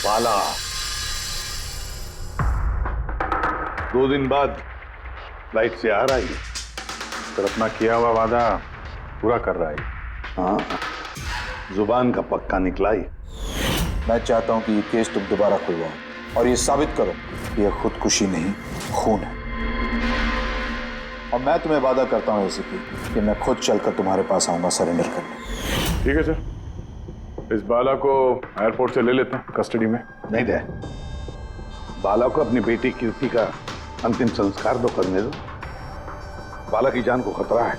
बाला 2 दिन बाद फ्लाइट से आ रहा है, फिर अपना किया हुआ वादा पूरा कर रहा है। हाँ, जुबान का पक्का निकला ही। मैं चाहता हूं कि ये केस तुम दोबारा खुलवाओ और ये साबित करो कि यह खुदकुशी नहीं, खून है। और मैं तुम्हें वादा करता हूं एसीपी कि मैं खुद चलकर तुम्हारे पास आऊंगा सरेंडर करने। ठीक है सर, इस बाला को एयरपोर्ट से ले लेते हैं कस्टडी में। नहीं दे, बाला को अपनी बेटी कीर्ति का अंतिम संस्कार तो करने दो। बाला की जान को खतरा है।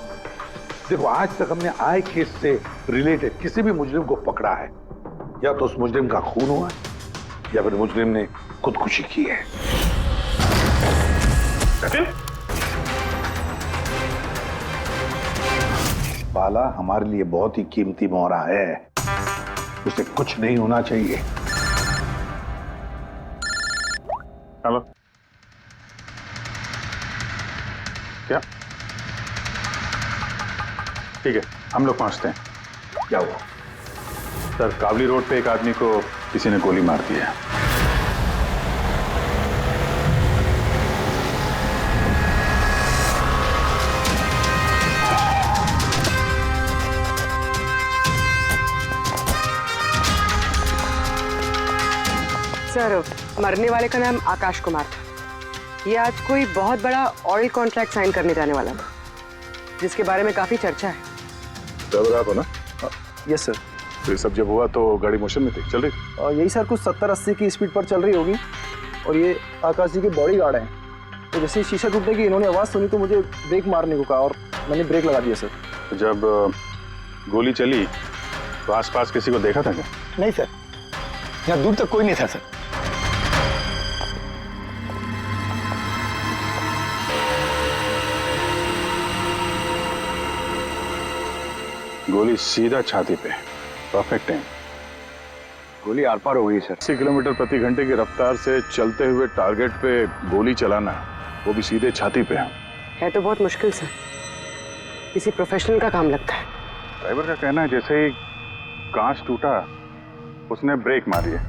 देखो, आज तक हमने आए केस से रिलेटेड किसी भी मुजरिम को पकड़ा है, या तो उस मुजरिम का खून हुआ है या फिर मुजरिम ने खुदकुशी की है। बाला हमारे लिए बहुत ही कीमती मोहरा है, उसे कुछ नहीं होना चाहिए। हेलो, क्या? ठीक है, हम लोग पहुंचते हैं। क्या हुआ? सर, कावली रोड पे एक आदमी को किसी ने गोली मार दी है। सर, मरने वाले का नाम आकाश कुमार था। ये आज कोई बहुत बड़ा ऑयल कॉन्ट्रैक्ट साइन करने जाने वाला था, जिसके बारे में काफी चर्चा है। ड्राइवर आप हो ना? Yes sir. तो ये सब जब हुआ तो गाड़ी मोशन में थी, चल रही? यही सर कुछ 70-80 की स्पीड पर चल रही होगी। और ये आकाश जी के बॉडी गार्ड हैं। तो जैसे ही शीशा टूटने की इन्होंने आवाज़ सुनी तो मुझे ब्रेक मारने को कहा और मैंने ब्रेक लगा दिया सर। तो जब गोली चली तो आसपास किसी को देखा था क्या? नहीं सर, यहाँ दूर तक कोई नहीं था सर। गोली सीधा छाती पे, परफेक्ट टाइम। गोली आर पार हो गई सर। 80 किलोमीटर प्रति घंटे की रफ्तार से चलते हुए टारगेट पे गोली चलाना, वो भी सीधे छाती पे है तो बहुत मुश्किल सर, किसी प्रोफेशनल का काम लगता है। ड्राइवर का कहना है जैसे ही कांच टूटा उसने ब्रेक मारी है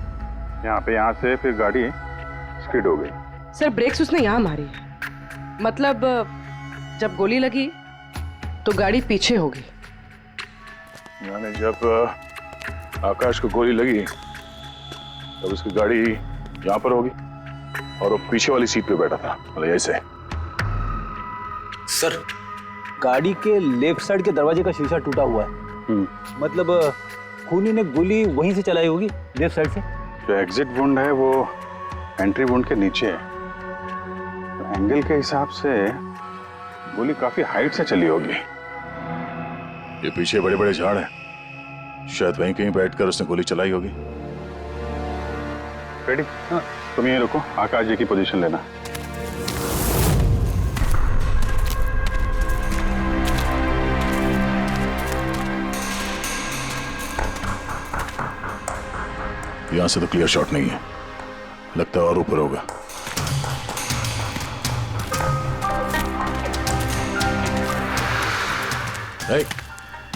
यहाँ से, फिर गाड़ी स्किड हो गई। सर, ब्रेक्स उसने यहाँ मारी, मतलब जब गोली लगी तो गाड़ी पीछे हो गई। यानी जब आकाश को गोली लगी तब उसकी गाड़ी यहाँ पर होगी और वो पीछे वाली सीट पे बैठा था, मतलब ऐसे। सर, गाड़ी के लेफ्ट साइड के दरवाजे का शीशा टूटा हुआ है। मतलब खूनी ने गोली वहीं से चलाई होगी, लेफ्ट साइड से। जो एग्जिट वुंड है वो एंट्री वुंड के नीचे है, तो एंगल के हिसाब से गोली काफी हाइट से चली होगी। ये पीछे बड़े बड़े झाड़ हैं, शायद वहीं कहीं बैठकर उसने गोली चलाई होगी। रेडी? हाँ, तुम यहीं रुको, आकाश जी की पोजीशन लेना। यहां से तो क्लियर शॉट नहीं है, लगता है और ऊपर होगा।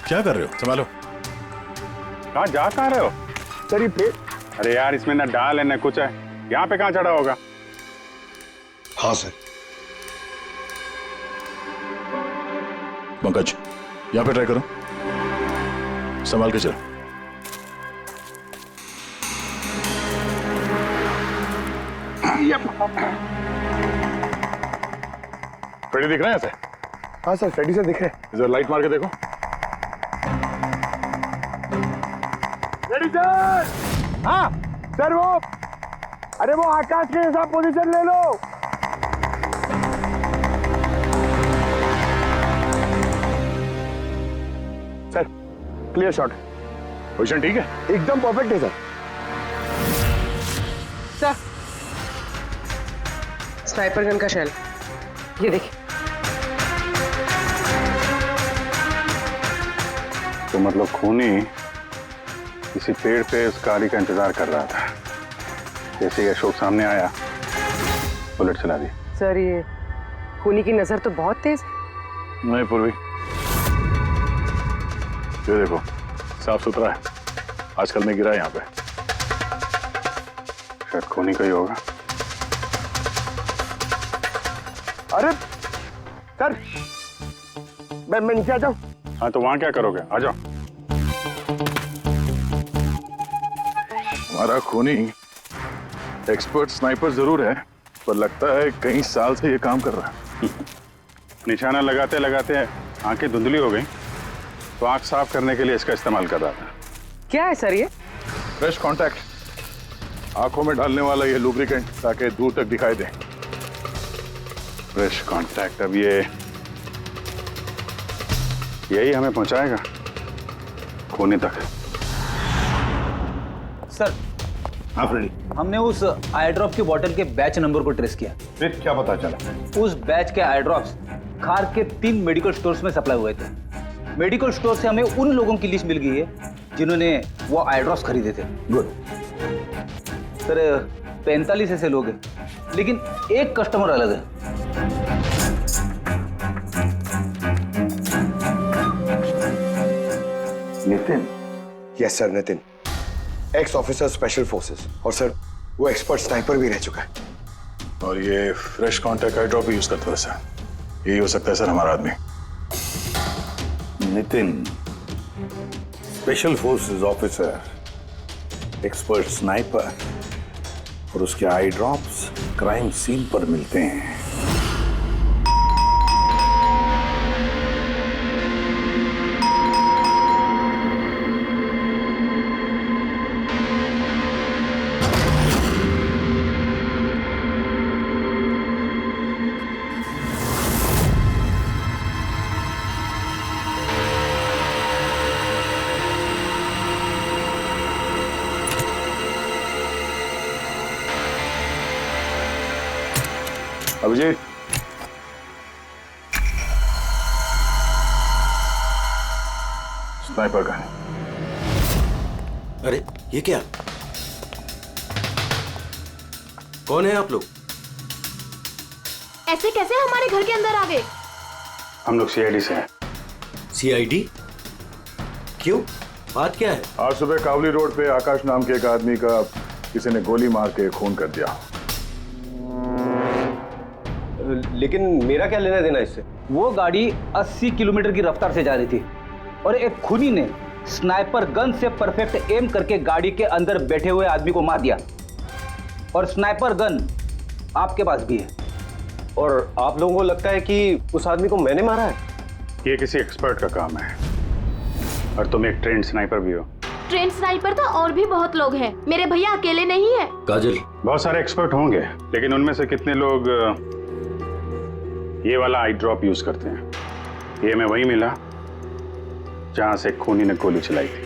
क्या कर रहे हो? संभालो। कहाँ जा कहाँ रहे हो? सर, ये पे... अरे यार, इसमें ना डाल है ना कुछ है, यहाँ पे कहाँ चढ़ा होगा? हाँ सर। पंकज, यहाँ पे ट्राई करो, संभाल के चलो। फ्रेडी दिख रहे हैं ऐसे? हाँ सर, फ्रेडी सर दिख रहे हैं। इधर लाइट मार के देखो। Freddy sir! हाँ सर, अरे वो आकाश के हिसाब पोजीशन ले लो। Sir, clear shot. पोजीशन ठीक है? एकदम परफेक्ट है सर। सर, स्नाइपर गन का शेल, ये देखिए। तो मतलब खूनी किसी पेड़ पे उस गाड़ी का इंतजार कर रहा था, जैसे ही अशोक सामने आया बुलेट चला दी। सर, ये खूनी की नजर तो बहुत तेज है। नहीं पूर्वी, ये देखो साफ सुथरा है, आजकल में गिरा है यहाँ पे। शायद खूनी का ही होगा। अरे सर, मैं नीचे आ जाऊं? हाँ तो वहां क्या करोगे, आ जाओ। हमारा खूनी एक्सपर्ट स्नाइपर जरूर है, पर लगता है कई साल से ये काम कर रहा है। निशाना लगाते लगाते आंखें धुंधली हो गई, तो आंख साफ करने के लिए इसका इस्तेमाल कर रहा था। क्या है सर ये? फ्रेश कांटेक्ट, आंखों में डालने वाला ये लुब्रिकेंट, ताकि दूर तक दिखाई दे। फ्रेश कांटेक्ट, अब ये यही हमें पहुंचाएगा खूनी तक। सर, हाँ फ्रेडी, हमने उस आई ड्रॉप की बोतल के बैच नंबर को ट्रेस किया। फिर क्या पता चला? उस बैच के आई ड्रॉप्स खार के 3 मेडिकल स्टोर्स में सप्लाई हुए थे। मेडिकल स्टोर से हमें उन लोगों की लिस्ट मिल गई है जिन्होंने वो आई ड्रॉप्स खरीदे थे। गुड। सर 45 ऐसे लोग हैं, लेकिन एक कस्टमर अलग है। Nitin? Yes sir, Nitin, x officer special forces, और सर वो एक्सपर्ट स्नाइपर भी रह चुका है। और ये फ्रेश कांटेक्ट आई ड्रॉप यूज करता है सर। यही हो सकता है सर हमारा आदमी। Nitin, special forces officer, expert sniper, और उसके आई ड्रॉप्स क्राइम सीन पर मिलते हैं। Abhijeet, sniper gun. अरे ये क्या? कौन है आप लोग? ऐसे कैसे हमारे घर के अंदर आ गए? हम लोग सीआईडी से हैं। सीआईडी? क्यों? बात क्या है? आज सुबह कावली रोड पे आकाश नाम के एक आदमी का किसी ने गोली मार के खून कर दिया। लेकिन मेरा क्या लेना देना इससे? वो गाड़ी 80 किलोमीटर की रफ्तार से जा रही थी और एक खूनी ने स्नाइपर गन से परफेक्ट एम करके गाड़ी के अंदर बैठे हुए आदमी को मार दिया। और स्नाइपर गन आपके पास भी है। और आप लोगों को लगता है कि उस आदमी को मैंने मारा है? ये किसी एक्सपर्ट का काम है, और तुम एक ट्रेंड स्नाइपर भी हो। ट्रेन स्नाइपर तो और भी बहुत लोग हैं, मेरे भैया अकेले नहीं है। काजल, बहुत सारे एक्सपर्ट होंगे, लेकिन उनमें से कितने लोग ये वाला आई ड्रॉप यूज करते हैं? ये हमें वही मिला जहां से खूनी ने गोली चलाई थी।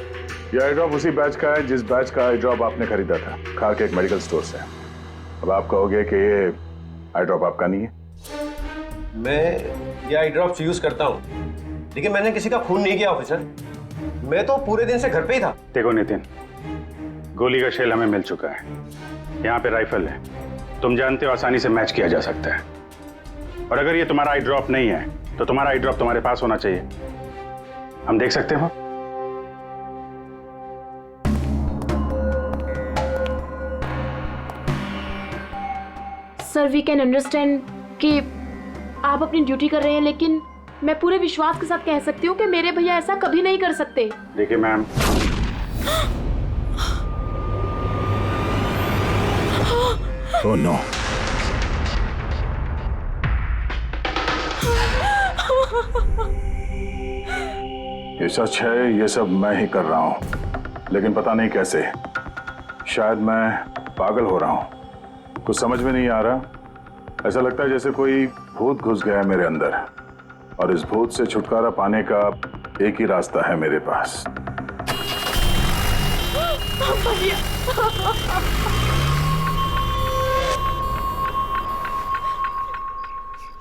ये आई ड्रॉप उसी बैच का है जिस बैच का आई ड्रॉप आपने खरीदा था खार के एक मेडिकल स्टोर से। अब आप कहोगे कि ये आई ड्रॉप आपका नहीं है। मैं ये आई ड्रॉप्स यूज करता हूँ, लेकिन मैंने किसी का खून नहीं किया ऑफिसर। मैं तो पूरे दिन से घर पे ही था। देखो नितिन, गोली का शेल हमें मिल चुका है, यहाँ पे राइफल है, तुम जानते हो आसानी से मैच किया जा सकता है। और अगर ये तुम्हारा आई ड्रॉप नहीं है तो तुम्हारा आई ड्रॉप तुम्हारे पास होना चाहिए, हम देख सकते हो। सर वी कैन अंडरस्टैंड कि आप अपनी ड्यूटी कर रहे हैं, लेकिन मैं पूरे विश्वास के साथ कह सकती हूँ कि मेरे भैया ऐसा कभी नहीं कर सकते। देखिए मैम, ओह नो, ये सच है, ये सब मैं ही कर रहा हूं, लेकिन पता नहीं कैसे। शायद मैं पागल हो रहा हूं, कुछ समझ में नहीं आ रहा। ऐसा लगता है जैसे कोई भूत घुस गया है मेरे अंदर, और इस भूत से छुटकारा पाने का एक ही रास्ता है मेरे पास।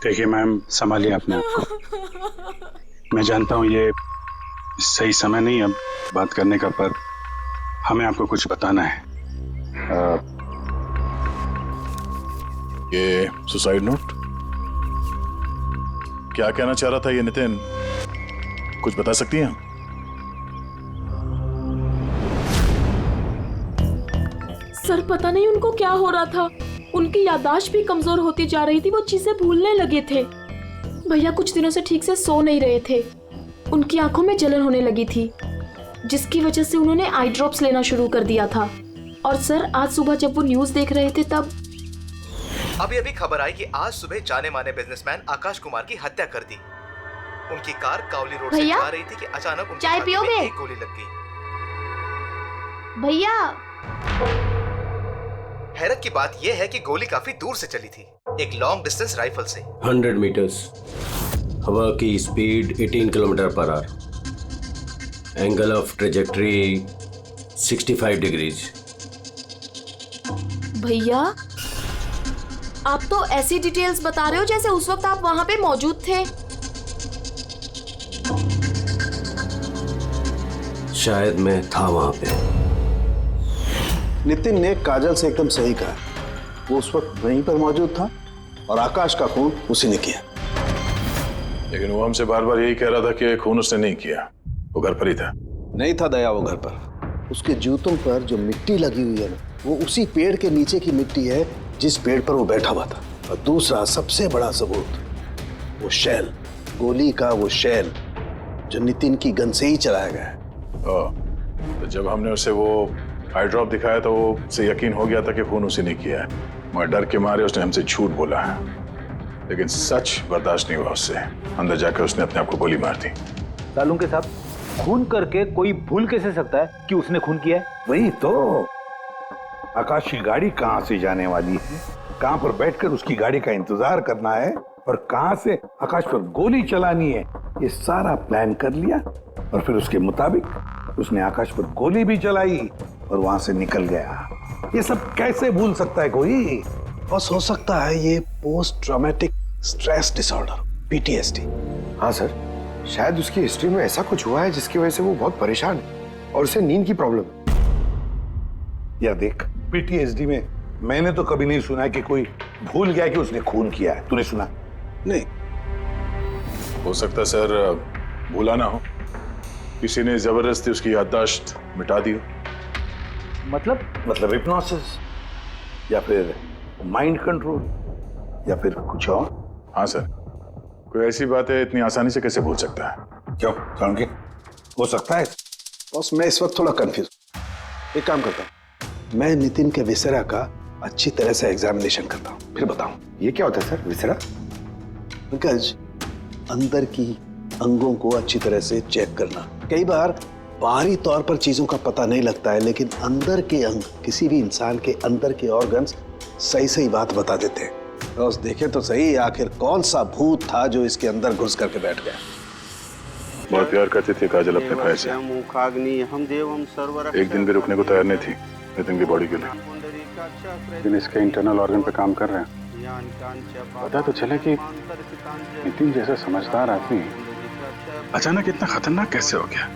देखिए मैम, संभालिए अपने आप को। मैं जानता हूँ ये सही समय नहीं है बात करने का, पर हमें आपको कुछ बताना है। ये सुसाइड नोट क्या कहना चाह रहा था ये नितिन, कुछ बता सकती हैं? सर पता नहीं उनको क्या हो रहा था, उनकी याददाश्त भी कमजोर होती जा रही थी, वो चीजें भूलने लगे थे। भैया कुछ दिनों से ठीक से सो नहीं रहे थे, उनकी आंखों में जलन होने लगी थी, जिसकी वजह से उन्होंने आई ड्रॉप्स लेना शुरू कर दिया था। और सर आज सुबह जब वो न्यूज देख रहे थे तब अभी अभी खबर आई कि आज सुबह जाने माने बिजनेसमैन आकाश कुमार की हत्या कर दी। उनकी कार कावली रोड से जा रही थी कि अचानक उनकी चाय छाती में पियोगे? एक गोली लग गई। भैया हैरत की बात यह है कि गोली काफी दूर से चली थी, एक लॉन्ग डिस्टेंस राइफल से। 100 मीटर्स, हवा की speed 18 kilometre per hour, angle of trajectory 65 degrees. भैया आप तो ऐसी डिटेल्स बता रहे हो जैसे उस वक्त आप वहां पे मौजूद थे। शायद मैं था वहां पे। नितिन ने काजल से एकदम सही कहा, वो उस वक्त वहीं पर मौजूद था और आकाश का खून उसी ने किया। लेकिन वो हमसे बार बार यही कह रहा था कि खून उसने नहीं किया, वो घर पर ही था। नहीं था दया वो घर पर। उसके जूतों पर जो मिट्टी लगी हुई है ना, वो उसी पेड़ के नीचे की मिट्टी है जिस पेड़ पर वो बैठा हुआ था। और दूसरा सबसे बड़ा सबूत, वो शैल, गोली का वो शैल जो नितिन की गन से ही चलाया गया है। तो जब हमने उसे वो आई ड्रॉप दिखाया तो वो उसे यकीन हो गया था कि खून उसी ने किया है, मगर डर के मारे उसने हमसे झूठ बोला है। लेकिन सच बर्दाश्त नहीं हुआ उससे, अंदर जाकर उसने अपने आप को गोली मार दी। सालुंके साहब, खून करके कोई भूल कैसे सकता है कि उसने खून किया है? वही तो, आकाश की गाड़ी कहाँ से जाने वाली है, कहाँ पर बैठकर उसकी गाड़ी का इंतजार करना है और कहाँ से आकाश पर गोली चलानी है, ये सारा प्लान कर लिया। और फिर उसके मुताबिक उसने आकाश पर गोली भी चलाई और वहां से निकल गया। ये सब कैसे भूल सकता है कोई? बस हो सकता है ये post traumatic stress disorder, PTSD। हाँ सर, शायद उसकी हिस्ट्री में ऐसा कुछ हुआ है जिसकी वजह से वो बहुत परेशान है और उसे नींद की प्रॉब्लम है। यार देख, PTSD में मैंने तो कभी नहीं सुना कि कोई भूल गया कि उसने खून किया है। तूने सुना? नहीं। हो सकता सर भूला ना हो, किसी ने जबरदस्ती उसकी याददाश्त मिटा दी हो। मतलब हिप्नोसिस या फिर माइंड कंट्रोल या फिर कुछ और। हाँ सर, कोई ऐसी बातें इतनी आसानी से कैसे भूल सकता है? क्यों क्योंकि हो सकता है। बस मैं इस वक्त थोड़ा कंफ्यूज। एक काम करता हूँ, मैं नितिन के विसरा का अच्छी तरह से एग्जामिनेशन करता हूँ, फिर बताऊँ। ये क्या होता है सर, विसरा? पंकज, अंदर की अंगों को अच्छी तरह से चेक करना। कई बार बाहरी तौर पर चीजों का पता नहीं लगता है, लेकिन अंदर के अंग, किसी भी इंसान के अंदर के ऑर्गन्स सही सही बात बता देते हैं। बस देखें तो सही, आखिर कौन सा भूत था जो इसके अंदर घुस करके बैठ गया। बहुत प्यार करती थी काजल अपने भाई से, एक दिन भी रुकने को तैयार नहीं थी नितिन की बॉडी के लिए। लेकिन इसके इंटरनल ऑर्गन पे काम कर रहे हैं। पता तो चले कि नितिन जैसा समझदार आदमी अचानक इतना खतरनाक कैसे हो गया।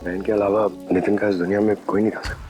बहन के अलावा नितिन का इस दुनिया में कोई नहीं था सर।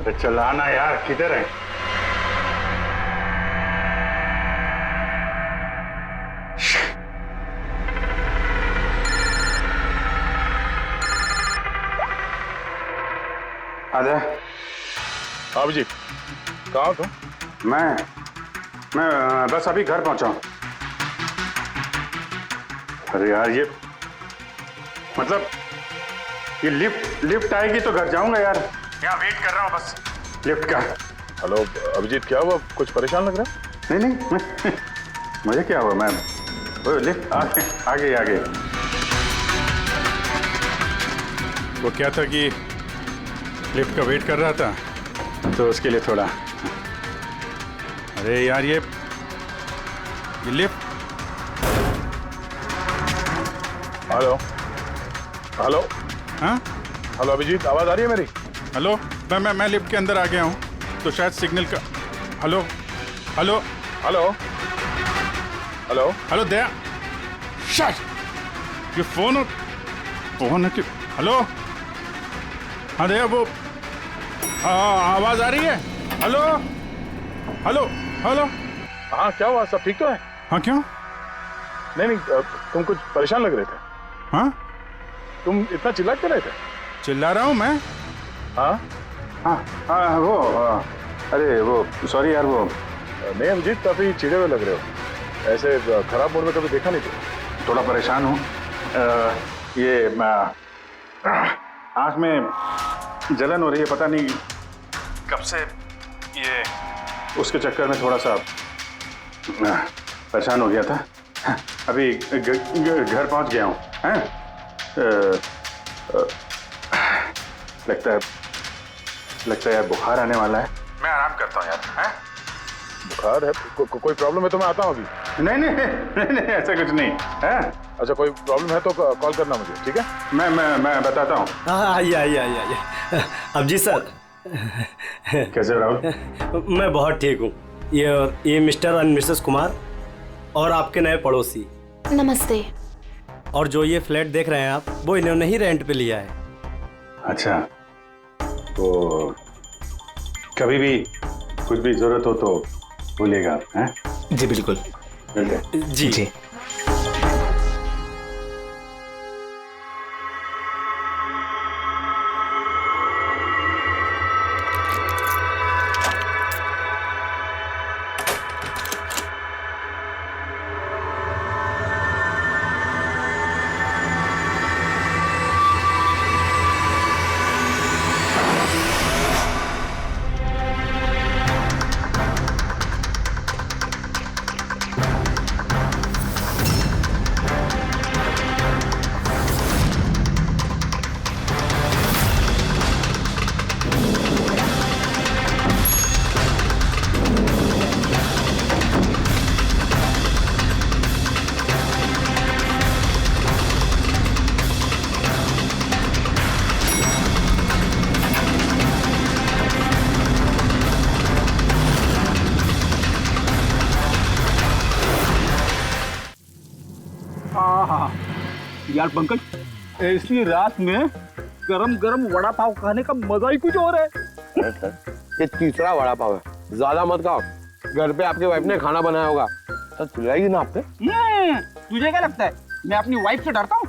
अरे चलाना यार, किधर है? आजा। हाँ जी, कहाँ हो तुम? मैं बस अभी घर पहुंचा हूं। अरे यार ये मतलब ये लिफ्ट आएगी तो घर जाऊंगा यार। यहाँ वेट कर रहा हूँ बस लिफ्ट का। हेलो अभिजीत, क्या हुआ? कुछ परेशान लग रहा है? नहीं मुझे क्या हुआ, मैं वो लिफ्ट आगे। वो क्या था कि लिफ्ट का वेट कर रहा था तो उसके लिए थोड़ा। अरे यार ये लिफ्ट। हेलो हेलो हाँ हेलो अभिजीत, आवाज आ रही है मेरी? हेलो, मैं लिफ्ट के अंदर आ गया हूँ तो शायद सिग्नल का। Hello hello hello hello hello Daya, शट ये फोन है कि। हेलो हाँ दया, वो आवाज आ रही है? Hello hello hello. हाँ क्या हुआ, सब ठीक तो है? हाँ क्यों? नहीं तुम कुछ परेशान लग रहे थे। हाँ तुम इतना चिल्ला क्यों रहे थे? चिल्ला रहा हूँ मैं? हाँ वो अरे वो सॉरी यार, वो नहीं अभिजीत, काफी चिढ़े हुए लग रहे हो। ऐसे खराब मूड में कभी देखा नहीं था। थोड़ा परेशान हूँ। ये आँख में जलन हो रही है, पता नहीं कब से। ये उसके चक्कर में थोड़ा सा परेशान हो गया था। अभी घर पहुँच गया हूँ। लगता है यार बुखार आने वाला है। मैं आराम करता हूँ यार। बुखार है? कोई प्रॉब्लम है तो मैं आता हूँ अभी। नहीं ऐसा कुछ नहीं है। अच्छा कोई प्रॉब्लम है तो कॉल करना मुझे, ठीक है? मैं बताता हूँ। आइए। अब जी सर, कैसे राहुल? मैं बहुत ठीक हूँ। ये मिस्टर एंड मिसेस कुमार और आपके नए पड़ोसी। नमस्ते। और जो ये फ्लैट देख रहे हैं आप, वो इन्होंने ही रेंट पे लिया है। अच्छा, तो कभी भी कुछ भी जरूरत हो तो बोलिएगा। हैं? जी बिल्कुल। जी। यार पंकज, ऐसी रात में गरम गरम वड़ा पाव खाने का मजा ही कुछ और है। ये तीसरा वड़ा पाव है, ज्यादा मत खाओ। घर पे आपकी वाइफ ने खाना बनाया होगा तो चिल्लाएगी ना आप पे। तुझे क्या लगता है मैं अपनी वाइफ से डरता हूँ?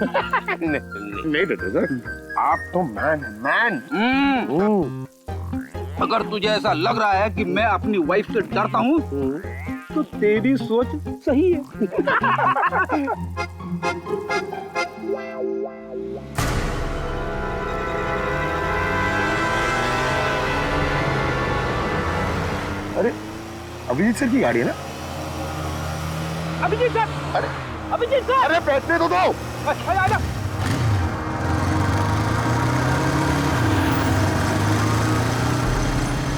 नहीं डरते सर, आप तो मैन। अगर तुझे ऐसा लग रहा है कि मैं अपनी वाइफ से डरता हूँ तो तेरी सोच सही है। अरे अभिजीत सर की गाड़ी है ना? अभिजीत सर, अभिजीत सर, अरे बैठने तो दो। आजा।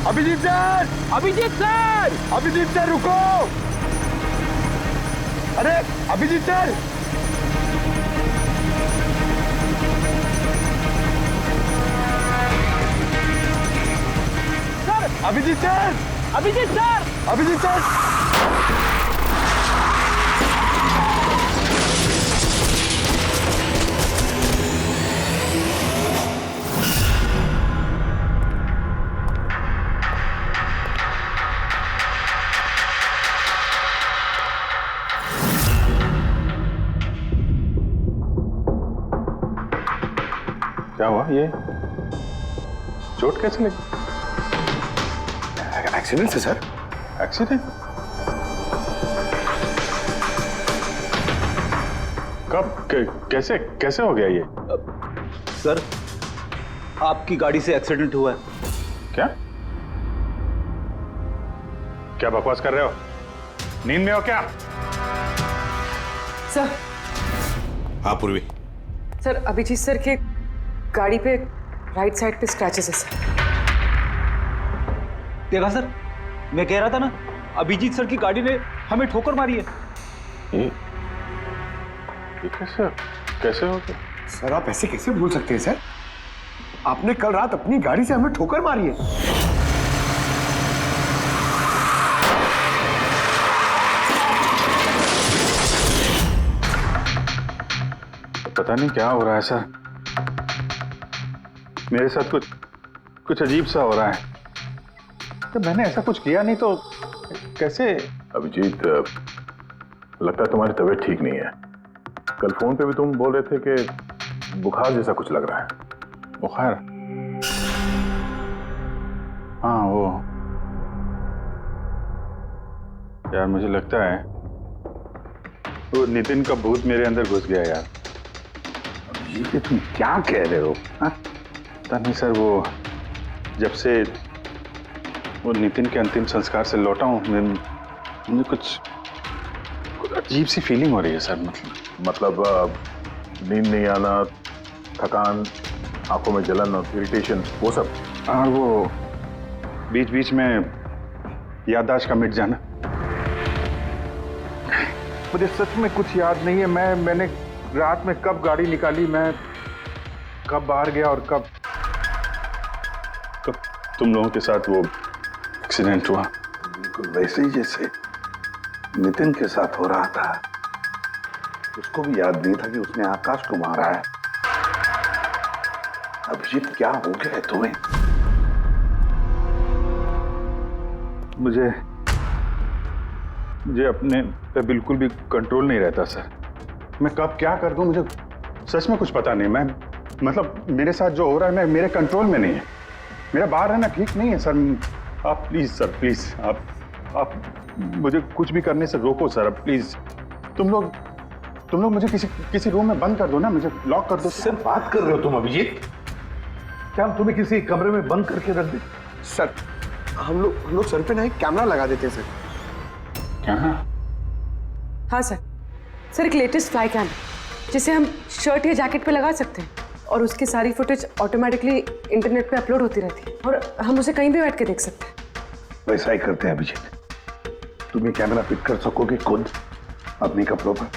अभिजीत सर रुको। अरे अभिजीत सर, अभिजीत सर। क्या हुआ? ये चोट कैसे लगी? एक्सीडेंट है सर। एक्सीडेंट? कब? कैसे कैसे हो गया ये? सर, आपकी गाड़ी से एक्सीडेंट हुआ है। क्या क्या बकवास कर रहे हो? नींद में हो क्या? सर। हाँ पूर्वी। सर, अभिजीत सर के गाड़ी पे राइट साइड पे स्क्रैचेस है सर। देखा सर, मैं कह रहा था ना, अभिजीत सर की गाड़ी ने हमें ठोकर मारी है। ये कैसे कैसे हो गया? सर आप ऐसे कैसे भूल सकते हैं सर? आपने कल रात अपनी गाड़ी से हमें ठोकर मारी है। पता नहीं क्या हो रहा है सर, मेरे साथ कुछ अजीब सा हो रहा है। तो मैंने ऐसा कुछ किया नहीं तो कैसे? अभिजीत, लगता है तुम्हारी तबीयत ठीक नहीं है। कल फोन पे भी तुम बोल रहे थे कि बुखार जैसा कुछ लग रहा है। बुखार? हाँ वो यार, मुझे लगता है वो नितिन का भूत मेरे अंदर घुस गया यार। ये तुम क्या कह रहे हो? पता नहीं सर, वो जब से वो नितिन के अंतिम संस्कार से लौटा हूँ, मुझे कुछ अजीब सी फीलिंग हो रही है सर। मतलब नींद नहीं आना, थकान, आंखों में जलन और इरिटेशन, वो सब? और वो बीच बीच में याददाश्त का मिट जाना। मुझे सच में कुछ याद नहीं है। मैंने रात में कब गाड़ी निकाली, मैं कब बाहर गया और कब तुम लोगों के साथ वो एक्सीडेंट हुआ। बिल्कुल वैसे ही जैसे नितिन के साथ हो रहा था। उसको भी याद नहीं था कि उसने आकाश को मारा है। अभिजीत, क्या हो गया है तुम्हें? मुझे अपने पे बिल्कुल भी कंट्रोल नहीं रहता सर। मैं कब क्या कर दूं, मुझे सच में कुछ पता नहीं। मैं मतलब मेरे साथ जो हो रहा है मेरे कंट्रोल में नहीं है। मेरा बाहर रहना ठीक नहीं है सर। आप प्लीज सर, प्लीज आप मुझे कुछ भी करने से रोको सर, प्लीज। तुम लोग मुझे किसी रूम में बंद कर दो ना, मुझे लॉक कर दो। सर बात कर रहे हो तुम अभिजीत? क्या हम तुम्हें किसी कमरे में बंद करके रख दे? सर हम लोग सर पे ना एक कैमरा लगा देते हैं सर। क्या? हाँ सर। सर, एक लेटेस्ट फ्लाई कैम जिसे हम शर्ट या जैकेट पे लगा सकते हैं और उसकी सारी फुटेज ऑटोमेटिकली इंटरनेट पे अपलोड होती रहती है और हम उसे कहीं भी बैठ के देख सकते हैं। वैसा ही करते हैं अभिजीत। तुम ये कैमरा फिट कर सकोगे खुद अपने कपड़ों पर?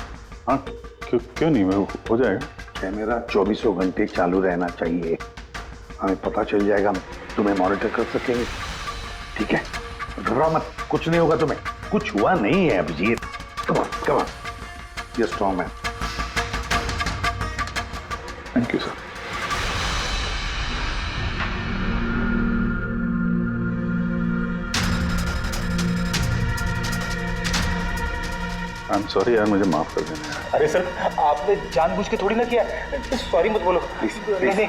हाँ, क्यों नहीं, हो जाएगा। कैमरा 24 घंटे चालू रहना चाहिए। हमें पता चल जाएगा, तुम्हें मॉनिटर कर सकेंगे। ठीक है, घबराओ मत, कुछ नहीं होगा तुम्हें। कुछ हुआ नहीं है अभिजीत। कम ऑन, ये strong man. Thank you sir. I am sorry यार, मुझे माफ कर देना। अरे सर, आपने जानबूझ के थोड़ी ना किया। सॉरी मत बोलो। नहीं।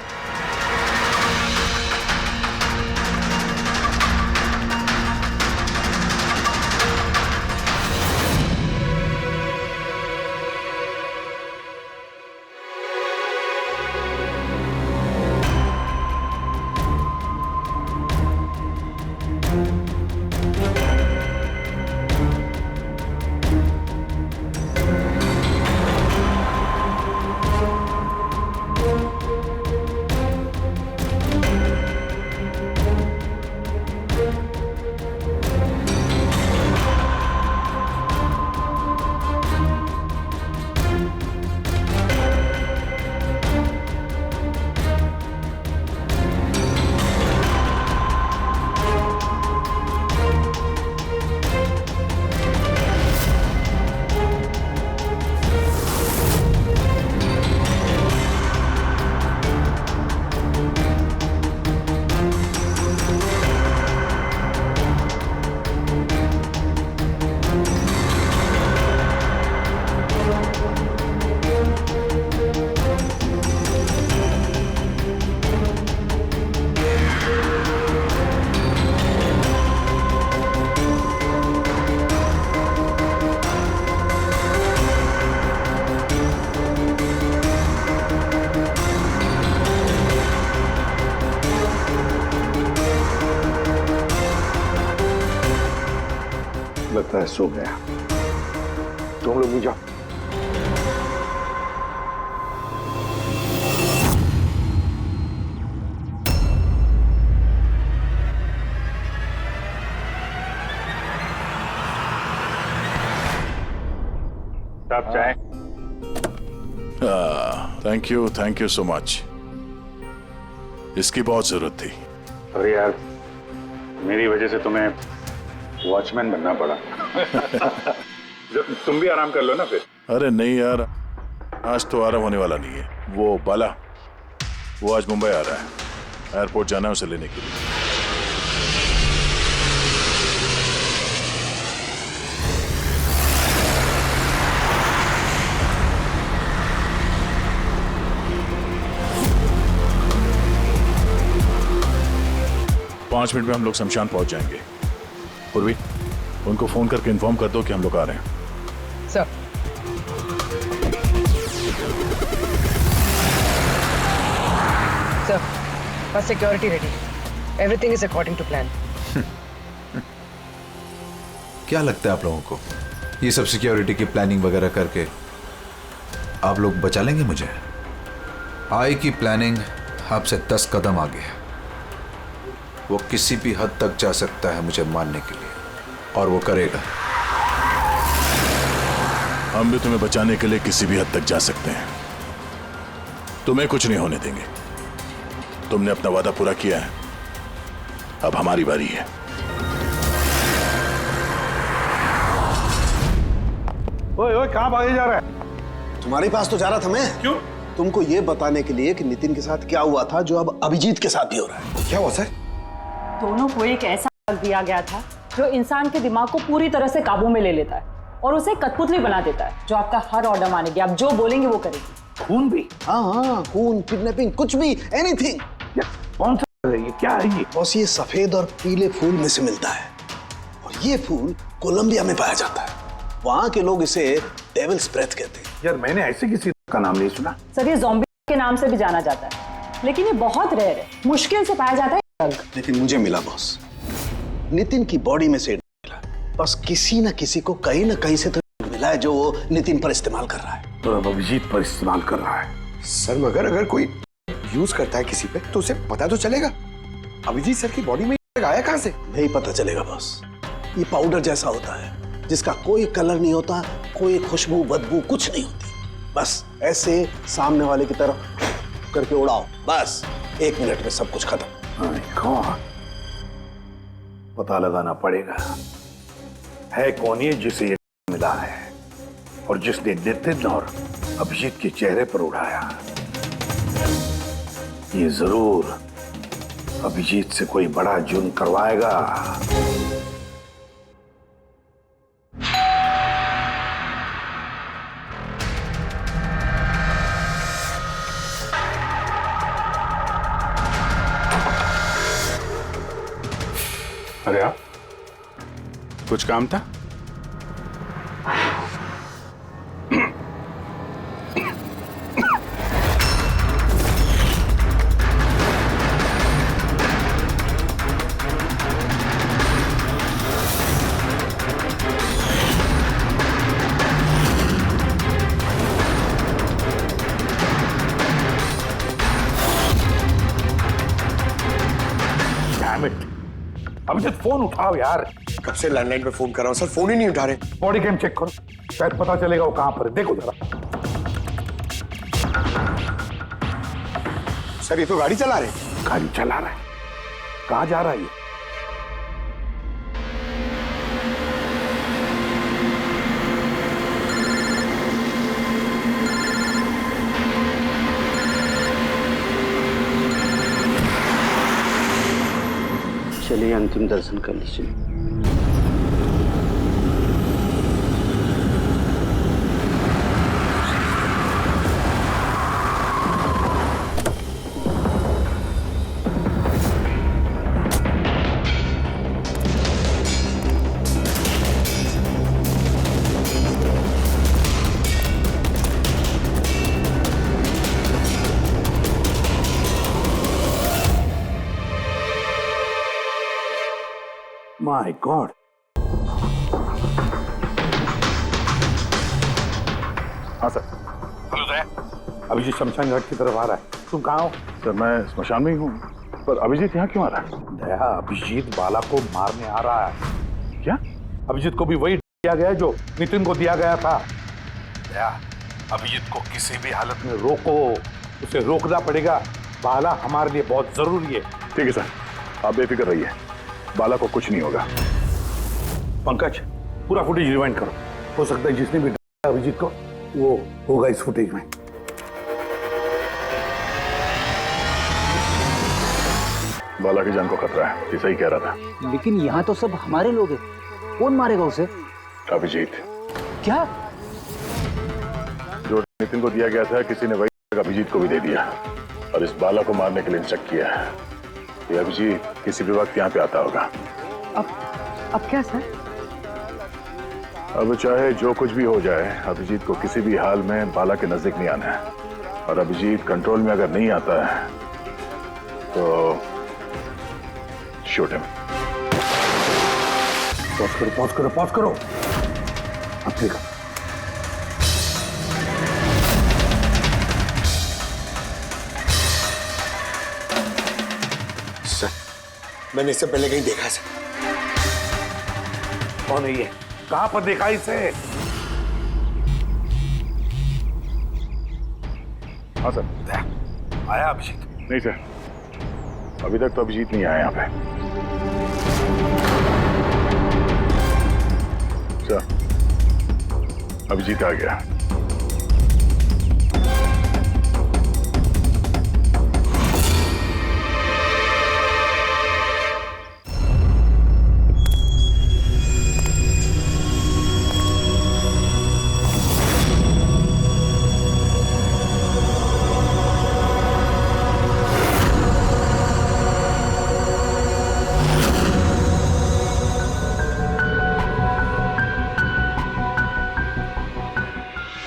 लगता है सो गया। तुम लोग भी जाओ। साहब चाय। Thank you so much. इसकी बहुत जरूरत थी। अरे यार, मेरी वजह से तुम्हें वॉचमैन बनना पड़ा। तुम भी आराम कर लो ना फिर। अरे नहीं यार, आज तो आराम होने वाला नहीं है। वो बाला, वो आज मुंबई आ रहा है, एयरपोर्ट जाना है उसे लेने के लिए। पांच मिनट में हम लोग शमशान पहुंच जाएंगे। पूर्वी, उनको फोन करके इन्फॉर्म कर दो कि हम लोग आ रहे हैं। सर, बस security ready, everything is according to plan. क्या लगता है आप लोगों को, ये सब सिक्योरिटी की प्लानिंग वगैरह करके आप लोग बचा लेंगे मुझे? आई की प्लानिंग आपसे 10 कदम आगे है। वो किसी भी हद तक जा सकता है मुझे मारने के लिए, और वो करेगा। हम भी तुम्हें बचाने के लिए किसी भी हद तक जा सकते हैं। तुम्हें कुछ नहीं होने देंगे। तुमने अपना वादा पूरा किया है, अब हमारी बारी है। ओए ओए, कहां भागे जा रहा है? तुम्हारे पास तो जा रहा था मैं। क्यों? तुमको ये बताने के लिए कि नितिन के साथ क्या हुआ था, जो अब अभिजीत के साथ भी हो रहा है। क्या हुआ सर? दोनों को एक ऐसा ड्रग दिया गया था जो इंसान के दिमाग को पूरी तरह से काबू में ले लेता है और उसे कठपुतली बना देता है, जो आपका हर ऑर्डर मानेगी। आप जो बोलेंगे वो करेगी। खून भी? हाँ, खून, किडनैपिंग, कुछ भी, एनीथिंग। कौन सा है ये? क्या है ये? बस ये सफेद और पीले फूल में से मिलता है, और ये फूल कोलंबिया में पाया जाता है। वहां के लोग इसे डेविल्स ब्रेथ कहते हैं। यार, मैंने ऐसे किसी का नाम नहीं सुना। सर, ये ज़ॉम्बी के नाम से भी जाना जाता है, लेकिन ये बहुत रेयर है, मुश्किल से पाया जाता है ड्रग। लेकिन मुझे मिला बॉस, नितिन की बॉडी में से मिला। बस किसी न किसी को कहीं ना कहीं से तो मिला है, जो वो नितिन पर इस्तेमाल कर रहा है। तो अब अभिजीत पर इस्तेमाल कर रहा है। सर, मगर अगर कोई यूज करता है किसी पे तो उसे पता तो चलेगा। अभिजीत सर की बॉडी में आया कहां से? नहीं पता चलेगा बॉस। ये पाउडर जैसा होता है, जिसका कोई कलर नहीं होता, कोई खुशबू बदबू कुछ नहीं होती। बस ऐसे सामने वाले की तरफ करके उड़ाओ, बस 1 मिनट में सब कुछ खत्म। पता लगाना पड़ेगा है कौन ये जिसे ये मिला है, और जिसने नितिन और अभिजीत के चेहरे पर उड़ाया। ये जरूर अभिजीत से कोई बड़ा जुर्म करवाएगा। अरे आप, कुछ काम था? अभिजीत, फोन उठाओ यार। कब से लैंडलाइन पे फोन कर रहा हूं सर, फोन ही नहीं उठा रहे। बॉडी कैम चेक करो, शायद पता चलेगा वो कहां पर है। देखो जरा। सर, ये तो गाड़ी चला रहे। गाड़ी चला रहा है? कहां जा रहा है ये? चलिए अंतिम दर्शन कर लीजिए। My God. हाँ सर। हेलो दया, अभिजीत शमशान घाट की तरफ आ रहा है। तुम कहाँ हो? सर मैं स्मशान में ही हूँ, पर अभिजीत यहाँ क्यों आ रहा है? दया, अभिजीत बाला को मारने आ रहा है। क्या? अभिजीत को भी वही दिया गया है जो नितिन को दिया गया था। दया, अभिजीत को किसी भी हालत में रोको, उसे रोकना पड़ेगा। बाला हमारे लिए बहुत जरूरी है। ठीक है सर, आप बेफिक्र रहिए, बाला को कुछ नहीं होगा। पंकज, पूरा फुटेज रिवाइंड करो। हो सकता है जिसने भी अभिजीत को वो होगा इस फुटेज में। बाला की जान को खतरा है, ये सही कह रहा था। लेकिन यहाँ तो सब हमारे लोग हैं, कौन मारेगा उसे? अभिजीत। क्या? जो नितिन को दिया गया था किसी ने वही अभिजीत को भी दे दिया और इस बाला को मारने के लिए इंस्ट्रक्ट किया है। ये अभिजीत किसी भी वक्त यहाँ पे आता होगा। अब क्या सर? अब चाहे जो कुछ भी हो जाए, अभिजीत को किसी भी हाल में बाला के नजदीक नहीं आना है। और अभिजीत कंट्रोल में अगर नहीं आता है तो शूट हिम। पॉज करो, पॉज करो, पॉज करो। अब देखो, सर मैंने इससे पहले कहीं देखा सर। कौन है ये? कहां पर देखा इसे? हाँ सर। आया अभिजीत? नहीं सर, अभी तक तो अभिजीत नहीं आया यहाँ पे। सर, अभिजीत आ गया।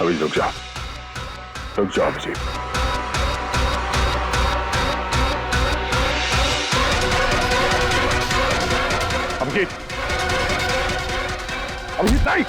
अभी रुक जाओ, रुक जाओ अभिजीत। अभिजीत, अभिजीत नहीं।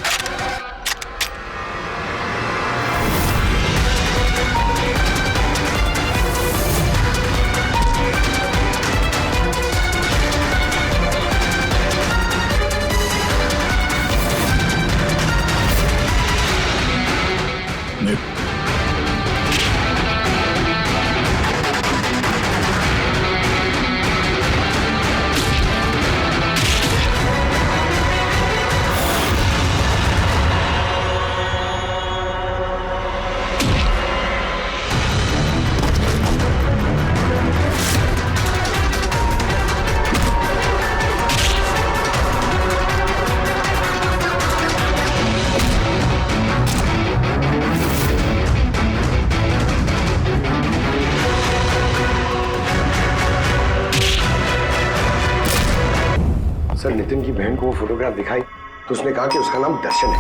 सर नितिन की बहन को वो फोटोग्राफ दिखाई तो उसने कहा कि उसका नाम दर्शन है।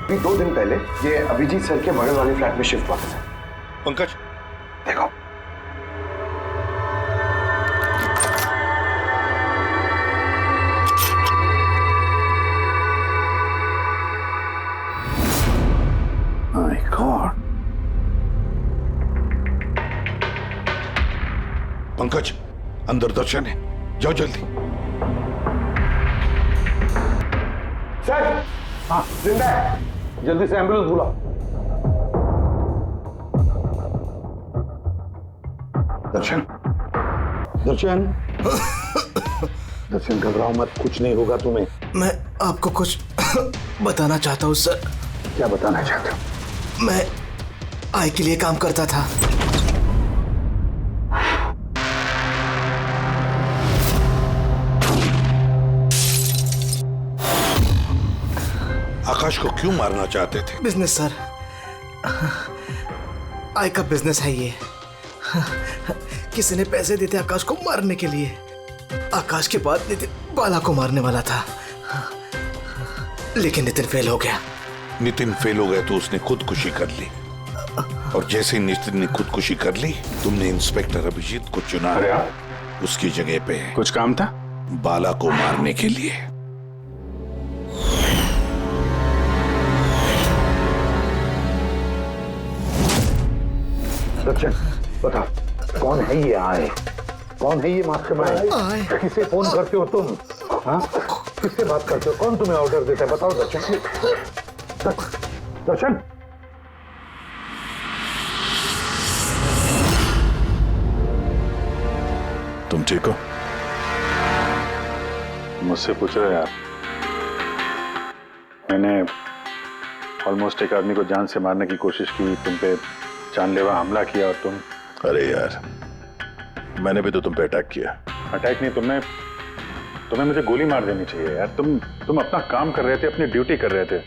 अभी 2 दिन पहले ये अभिजीत सर के बगल वाले फ्लैट में शिफ्ट हुआ था। पंकज, देखो। My God. पंकज, अंदर दर्शन है, जाओ जल्दी। सर, हाँ जिंदा है, जल्दी से एम्बुलेंस बुलाओ। दर्शन, दर्शन, दर्शन घबराओ मत, कुछ नहीं होगा तुम्हें। मैं आपको कुछ बताना चाहता हूँ सर। क्या बताना चाहते हो? मैं आई के लिए काम करता था। आकाश को क्यों मारना चाहते थे? बिजनेस सर, आई का बिजनेस है ये। किसी ने पैसे देते आकाश को मारने के लिए। आकाश के बाद नितिन बाला को मारने वाला था, लेकिन नितिन फेल हो गया। नितिन फेल हो गया तो उसने खुदकुशी कर ली, और जैसे ही नितिन ने खुदकुशी कर ली, तुमने इंस्पेक्टर अभिजीत को चुना उसकी जगह पे। कुछ काम था? बाला को मारने के लिए। दर्शन बता, कौन है ये आए? कौन है ये मास्टरमाइंड? किसे फोन करते हो तुम? हाँ, किससे बात करते हो? कौन तुम्हें ऑर्डर देता है? बताओ दर्शन। दर्शन, तुम ठीक हो? मुझसे पूछ रहे हो यार? मैंने ऑलमोस्ट एक आदमी को जान से मारने की कोशिश की, तुम पे जानलेवा हमला किया और तुम। अरे यार, मैंने भी तो तुम पे अटैक किया। अटैक नहीं, तुम्हें मुझे गोली मार देनी चाहिए यार। तुम अपना काम कर रहे थे, अपनी ड्यूटी कर रहे थे,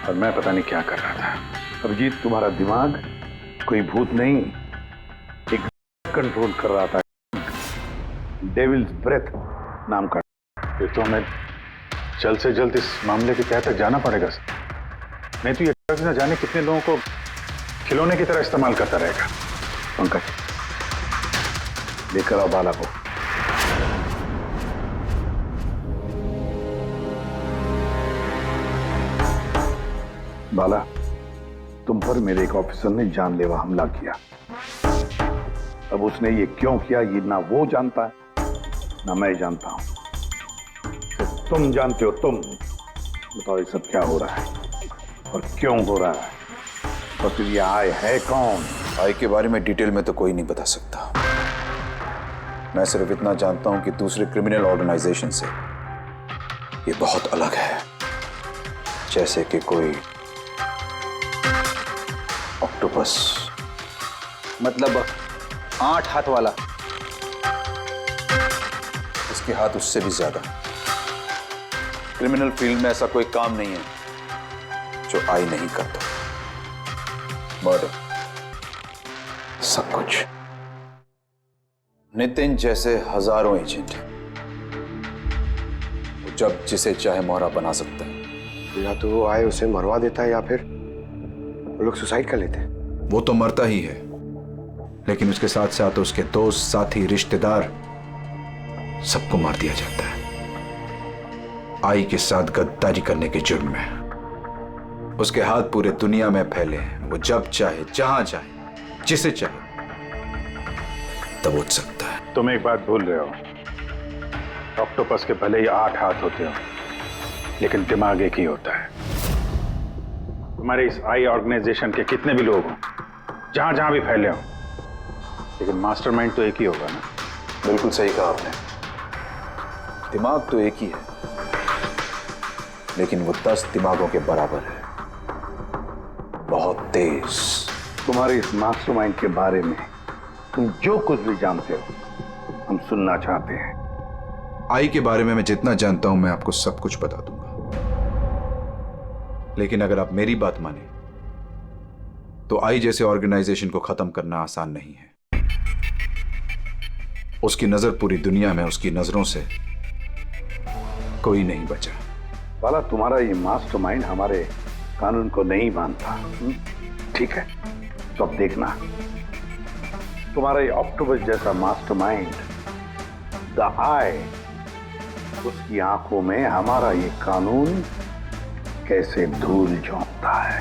और मैं पता नहीं क्या कर रहा था। अभिजीत, तुम्हारा दिमाग कोई भूत नहीं, एक कंट्रोल कर रहा था, डेविल्स ब्रेथ नाम का। फिर तो हमें जल्द से जल्द इस मामले की तह तक जाना पड़ेगा। नहीं तो ये ड्रग्स न जाने कितने लोगों को खिलौने की तरह इस्तेमाल करता रहेगा। पंकज, लेकर आओ बाला को। बाला, तुम पर मेरे एक ऑफिसर ने जानलेवा हमला किया। अब उसने ये क्यों किया, ये ना वो जानता है ना मैं जानता हूं। सिर्फ तुम जानते हो। तुम बताओ ये सब क्या हो रहा है और क्यों हो रहा है, और फिर ये आय है कौन? आई के बारे में डिटेल में तो कोई नहीं बता सकता। मैं सिर्फ इतना जानता हूं कि दूसरे क्रिमिनल ऑर्गेनाइजेशन से ये बहुत अलग है। जैसे कि कोई ऑक्टोपस। मतलब 8 हाथ वाला। इसके हाथ उससे भी ज्यादा। क्रिमिनल फील्ड में ऐसा कोई काम नहीं है जो आई नहीं करता। मर्डर, सब कुछ। नितिन जैसे हजारों एजेंट हैं, वो जब जिसे चाहे मोहरा बना सकता है। या तो वो आए उसे मरवा देता है या फिर वो लोग सुसाइड कर लेते हैं। वो तो मरता ही है, लेकिन उसके साथ साथ उसके दोस्त, साथी, रिश्तेदार सबको मार दिया जाता है। आई के साथ गद्दारी करने के जुर्म में उसके हाथ पूरे दुनिया में फैले हैं। वो जब चाहे, जहां चाहे, जिसे चाहे दबोच सकता है। तुम एक बात भूल रहे हो, ऑक्टोपस के भले ही 8 हाथ होते हो, लेकिन दिमाग एक ही होता है। तुम्हारे इस आई ऑर्गेनाइजेशन के कितने भी लोग हों, जहां जहां भी फैले हों, लेकिन मास्टरमाइंड तो एक ही होगा ना। बिल्कुल सही कहा आपने। दिमाग तो एक ही है, लेकिन वो 10 दिमागों के बराबर है, बहुत तेज। तुम्हारे इस मास्टरमाइंड के बारे में तुम जो कुछ भी जानते हो हम सुनना चाहते हैं। आई के बारे में मैं जितना जानता हूं मैं आपको सब कुछ बता दूंगा, लेकिन अगर आप मेरी बात माने तो आई जैसे ऑर्गेनाइजेशन को खत्म करना आसान नहीं है। उसकी नजर पूरी दुनिया में, उसकी नजरों से कोई नहीं बचा। बाला, तुम्हारा ये मास्टरमाइंड हमारे कानून को नहीं मानता। ठीक है, तो अब देखना, तुम्हारा ये ऑक्टोपस जैसा मास्टरमाइंड द आई, उसकी आंखों में हमारा ये कानून कैसे धूल झोंकता है।